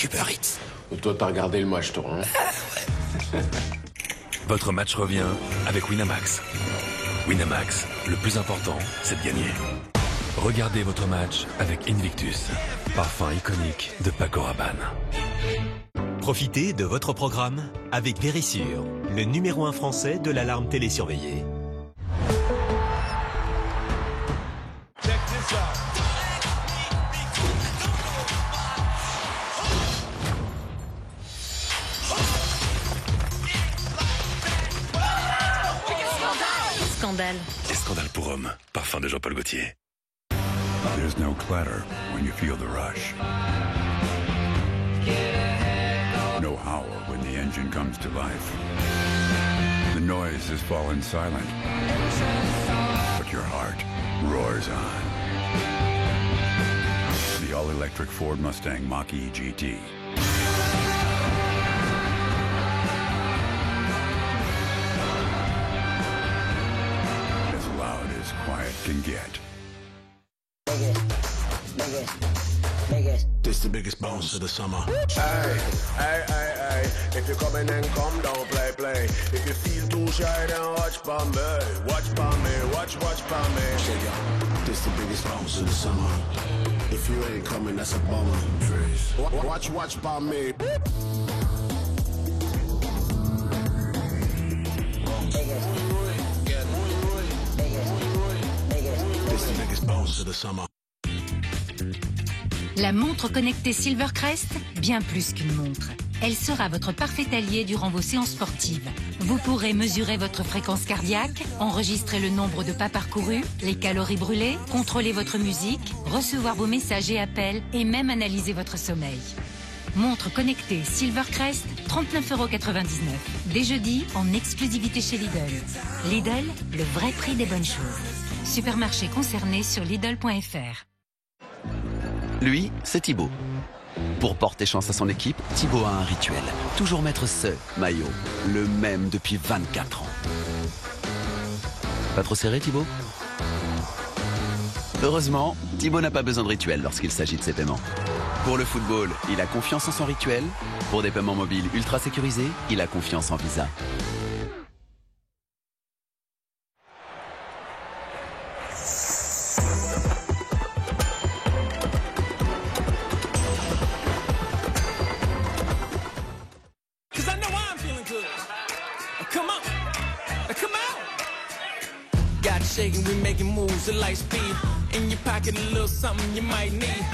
avec Uber Eats. Toi, t'as regardé le match, toi, hein? Votre match revient avec Winamax. Winamax, le plus important, c'est de gagner. Regardez votre match avec Invictus, parfum iconique de Paco Rabanne. Profitez de votre programme avec Vérissure, le numéro 1 français de l'alarme télésurveillée. Scandale. Et scandale pour hommes, parfum de Jean-Paul Gaultier. There's no clatter when you feel the rush. No howl when the engine comes to life. The noise has fallen silent, but your heart roars on. The all-electric Ford Mustang Mach-E GT. As loud as quiet can get. This the biggest bounce of the summer. Hey, hey, hey, hey. If you're coming and come down, play, play. If you feel too shy, then watch for me. Watch for me, watch for me. Check it. This the biggest bounce of the summer. If you ain't coming, that's a bummer. Watch for me. This the biggest bounce of the summer. La montre connectée Silvercrest, bien plus qu'une montre. Elle sera votre parfait allié durant vos séances sportives. Vous pourrez mesurer votre fréquence cardiaque, enregistrer le nombre de pas parcourus, les calories brûlées, contrôler votre musique, recevoir vos messages et appels et même analyser votre sommeil. Montre connectée Silvercrest, 39,99 €. Dès jeudi, en exclusivité chez Lidl. Lidl, le vrai prix des bonnes choses. Supermarché concerné sur Lidl.fr. Lui, c'est Thibaut. Pour porter chance à son équipe, Thibaut a un rituel. Toujours mettre ce maillot, le même depuis 24 ans. Pas trop serré, Thibaut? Heureusement, Thibaut n'a pas besoin de rituel lorsqu'il s'agit de ses paiements. Pour le football, il a confiance en son rituel. Pour des paiements mobiles ultra sécurisés, il a confiance en Visa. Shaking, we making moves at light speed. In your pocket, a little something you might need.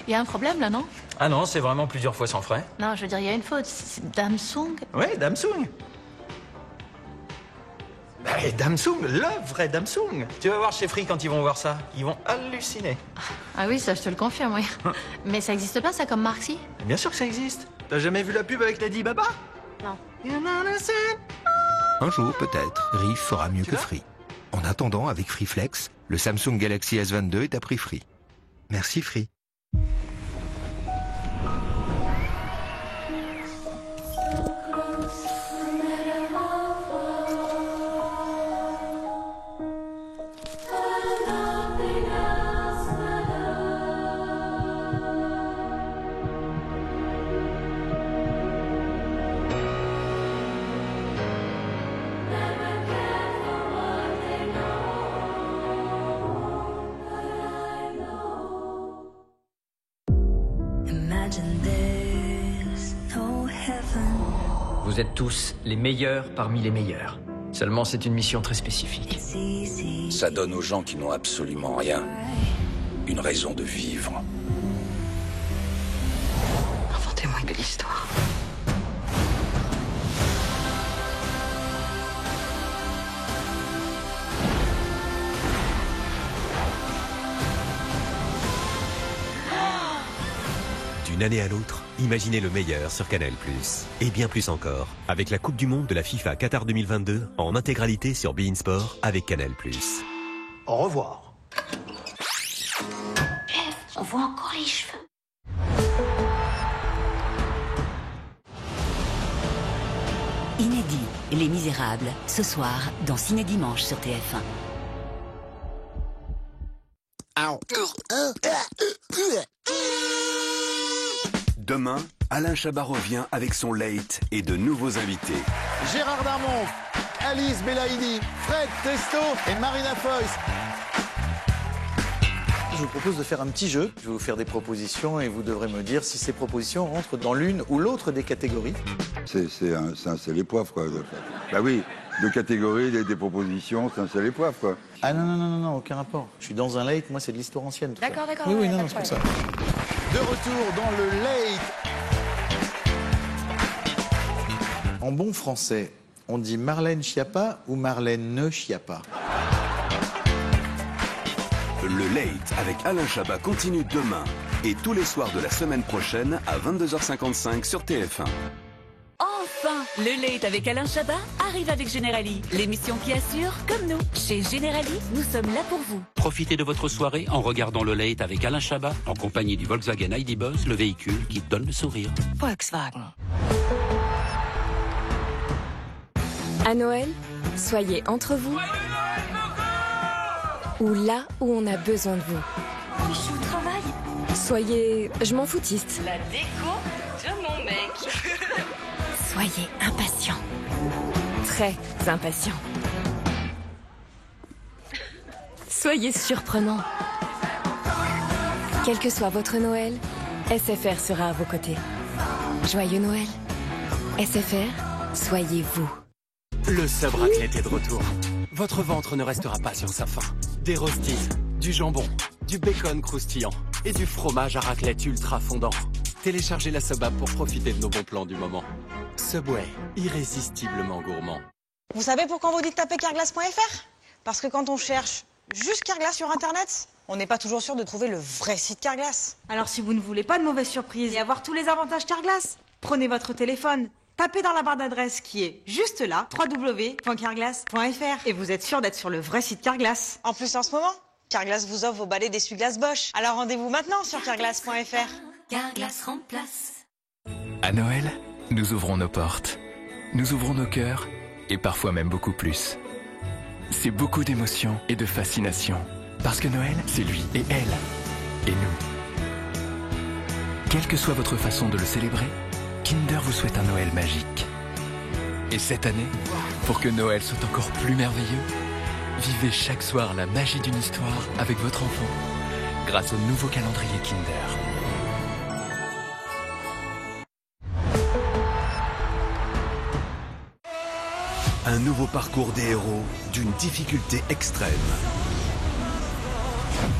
Il y a un problème là, non? Ah non, c'est vraiment plusieurs fois sans frais. Non, je veux dire, il y a une faute. C'est Damsung? Oui, Damsung. Bah, Damsung, le vrai Damsung. Tu vas voir chez Free quand ils vont voir ça. Ils vont halluciner. Ah oui, ça je te le confirme, oui. Mais ça existe pas, ça, comme marque, si? Bien sûr que ça existe. T'as jamais vu la pub avec Lady Baba? Non. Un jour, peut-être, Riff fera mieux que Free. En attendant, avec Free Flex, le Samsung Galaxy S22 est à prix Free. Merci Free. Vous êtes tous les meilleurs parmi les meilleurs. Seulement, c'est une mission très spécifique. Ça donne aux gens qui n'ont absolument rien une raison de vivre. Inventez-moi une belle histoire. D'une année à l'autre, imaginez le meilleur sur Canal+. Et bien plus encore, avec la Coupe du Monde de la FIFA Qatar 2022 en intégralité sur beIN Sport avec Canal+. Au revoir. On voit encore les cheveux. Inédit, Les Misérables, ce soir dans Ciné Dimanche sur TF1. Demain, Alain Chabat revient avec son Late et de nouveaux invités. Gérard Darmon, Alice Belaïdi, Fred Testo et Marina Foïs. Je vous propose de faire un petit jeu. Je vais vous faire des propositions et vous devrez me dire si ces propositions rentrent dans l'une ou l'autre des catégories. C'est un sel et poivre, quoi. Bah oui, deux catégories, des propositions, c'est un sel et poivre, quoi. Ah non, aucun rapport. Je suis dans un late, moi c'est de l'histoire ancienne. D'accord. Oui, non, c'est pour ça. De retour dans le late. En bon français, on dit Marlène Schiappa ou Marlène Ne Schiappa? Le Late avec Alain Chabat continue demain et tous les soirs de la semaine prochaine à 22h55 sur TF1. Enfin, le Late avec Alain Chabat arrive avec Generali, l'émission qui assure comme nous. Chez Generali, nous sommes là pour vous. Profitez de votre soirée en regardant le Late avec Alain Chabat en compagnie du Volkswagen ID Buzz, le véhicule qui donne le sourire. Volkswagen. À Noël, soyez entre vous ou là où on a besoin de vous. Je suis au travail. Soyez je m'en foutiste. La déco de mon mec. Soyez impatient. Très impatient. Soyez surprenant. Quel que soit votre Noël, SFR sera à vos côtés. Joyeux Noël. SFR, soyez vous. Le sub raclette est de retour. Votre ventre ne restera pas sur sa faim. Des rosties, du jambon, du bacon croustillant et du fromage à raclette ultra fondant. Téléchargez la sub app pour profiter de nos bons plans du moment. Subway, irrésistiblement gourmand. Vous savez pourquoi on vous dit de taper carglass.fr? Parce que quand on cherche juste Carglass sur Internet, on n'est pas toujours sûr de trouver le vrai site Carglass. Alors si vous ne voulez pas de mauvaises surprises et avoir tous les avantages Carglass, prenez votre téléphone, tapez dans la barre d'adresse qui est juste là, www.carglass.fr, et vous êtes sûr d'être sur le vrai site Carglass. En plus en ce moment, Carglass vous offre vos balais d'essuie-glace Bosch. Alors rendez-vous maintenant sur carglass.fr. Carglass remplace. À Noël, nous ouvrons nos portes, nous ouvrons nos cœurs, et parfois même beaucoup plus. C'est beaucoup d'émotions et de fascination, parce que Noël, c'est lui et elle, et nous. Quelle que soit votre façon de le célébrer, Kinder vous souhaite un Noël magique. Et cette année, pour que Noël soit encore plus merveilleux, vivez chaque soir la magie d'une histoire avec votre enfant, grâce au nouveau calendrier Kinder. Un nouveau parcours des héros d'une difficulté extrême.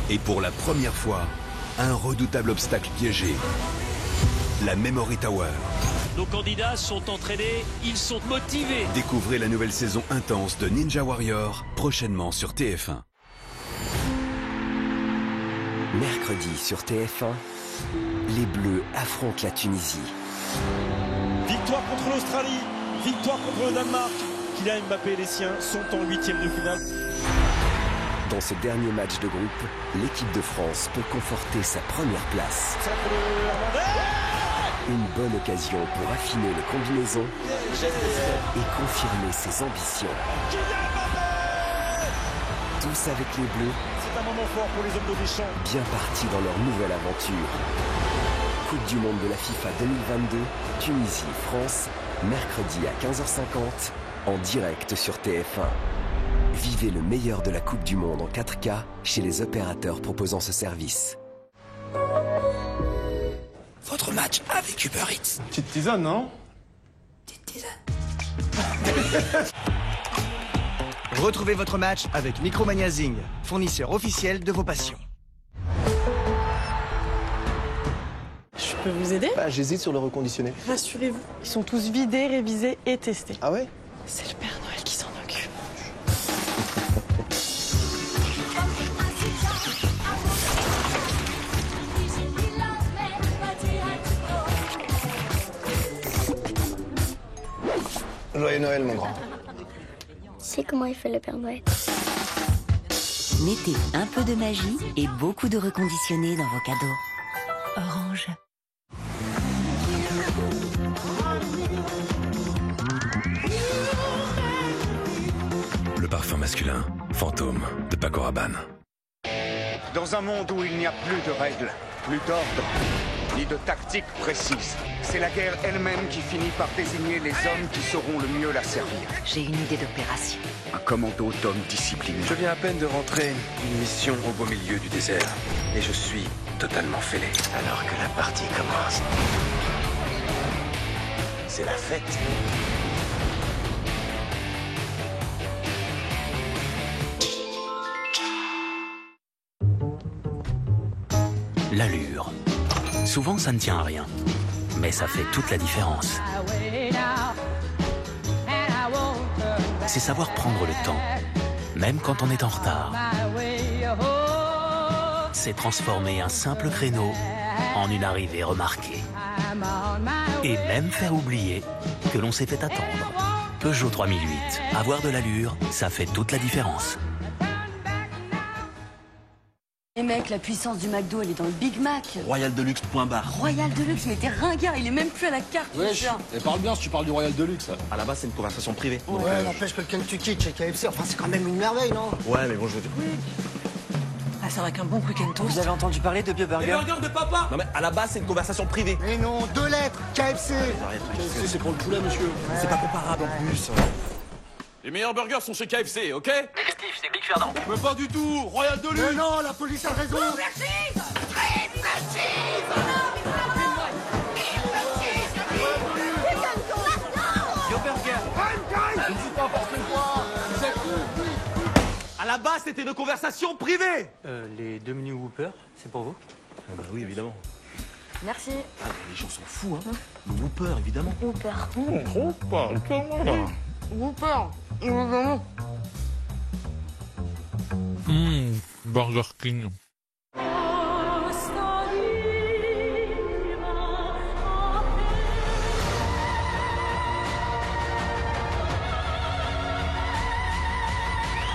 Et pour la première fois, un redoutable obstacle piégé. La Memory Tower. Nos candidats sont entraînés, ils sont motivés. Découvrez la nouvelle saison intense de Ninja Warrior, prochainement sur TF1. Mercredi sur TF1, les Bleus affrontent la Tunisie. Victoire contre l'Australie, victoire contre le Danemark. Kylian Mbappé et les siens sont en 8e de finale. Dans ce dernier match de groupe, l'équipe de France peut conforter sa première place. Une bonne occasion pour affiner les combinaisons et confirmer ses ambitions. Tous avec les Bleus, c'est un moment fort pour les hommes de Deschamps. Bien partis dans leur nouvelle aventure. Coupe du monde de la FIFA 2022, Tunisie-France, mercredi à 15h50, en direct sur TF1. Vivez le meilleur de la Coupe du Monde en 4K chez les opérateurs proposant ce service. Votre match avec Uber Eats. Petite tisane, non? Petite tisane. Retrouvez votre match avec Micromania Zing, fournisseur officiel de vos passions. Je peux vous aider? J'hésite sur le reconditionné. Rassurez-vous, ils sont tous vidés, révisés et testés. Ah ouais? C'est le Père Noël qui s'en occupe. Joyeux Noël, mon grand. Tu sais comment il fait le Père Noël? Mettez un peu de magie et beaucoup de reconditionné dans vos cadeaux. Orange. Le parfum masculin, Fantôme, de Paco Rabanne. Dans un monde où il n'y a plus de règles, plus d'ordre, ni de tactiques précises, c'est la guerre elle-même qui finit par désigner les hommes qui sauront le mieux la servir. J'ai une idée d'opération. Un commando d'hommes disciplinés. Je viens à peine de rentrer d'une mission au beau milieu du désert. Et je suis totalement fêlé. Alors que la partie commence. C'est la fête. L'allure. Souvent, ça ne tient à rien. Mais ça fait toute la différence. C'est savoir prendre le temps, même quand on est en retard. C'est transformer un simple créneau en une arrivée remarquée. Et même faire oublier que l'on s'est fait attendre. Peugeot 3008. Avoir de l'allure, ça fait toute la différence. Les mecs, la puissance du McDo, elle est dans le Big Mac. Royal Deluxe, point barre. Royal Deluxe, mais t'es ringard, il est même plus à la carte. Wesh, et parle bien si tu parles du Royal Deluxe. À la base, c'est une conversation privée. Ouais, n'empêche que le Kentucky chez KFC, enfin c'est quand même une merveille, non? Ouais, mais bon, je veux dire... Ah, ça va qu'un bon quick and toast. Vous avez entendu parler de BioBurger? Les burgers de papa. Non mais à la base, c'est une conversation privée. Mais non, 2 lettres, KFC. KFC, c'est pour le poulet, monsieur. C'est pas comparable en plus. Les meilleurs burgers sont chez KFC, ok? Négatif, c'est Big Fernand. Mais pas du tout, Royal Deluxe. Mais non, la police a raison. À la base, c'était une conversation privée. Les 2 menus Whopper, c'est pour vous? Bah oui, évidemment. Merci. Ah, les gens sont fous, hein. Le Whopper, évidemment. Whopper. Whopper. Burger King.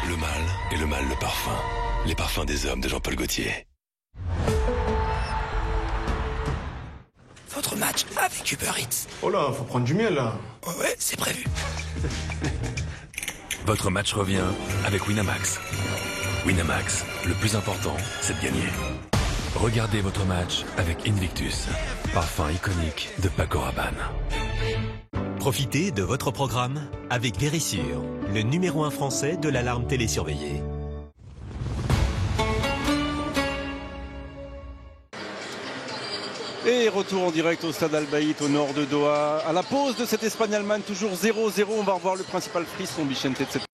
Le mal et le mal, le parfum. Les parfums des hommes de Jean-Paul Gaultier. Votre match avec Uber Eats. Oh là, faut prendre du miel, là. Ouais, c'est prévu. Votre match revient avec Winamax. Winamax, le plus important, c'est de gagner. Regardez votre match avec Invictus, parfum iconique de Paco Rabanne. Profitez de votre programme avec Vérissure, le numéro 1 français de l'alarme télésurveillée. Et retour en direct au stade Al-Baït au nord de Doha. À la pause de cette Espagne-Allemagne, toujours 0-0. On va revoir le principal frisson Vicente de cette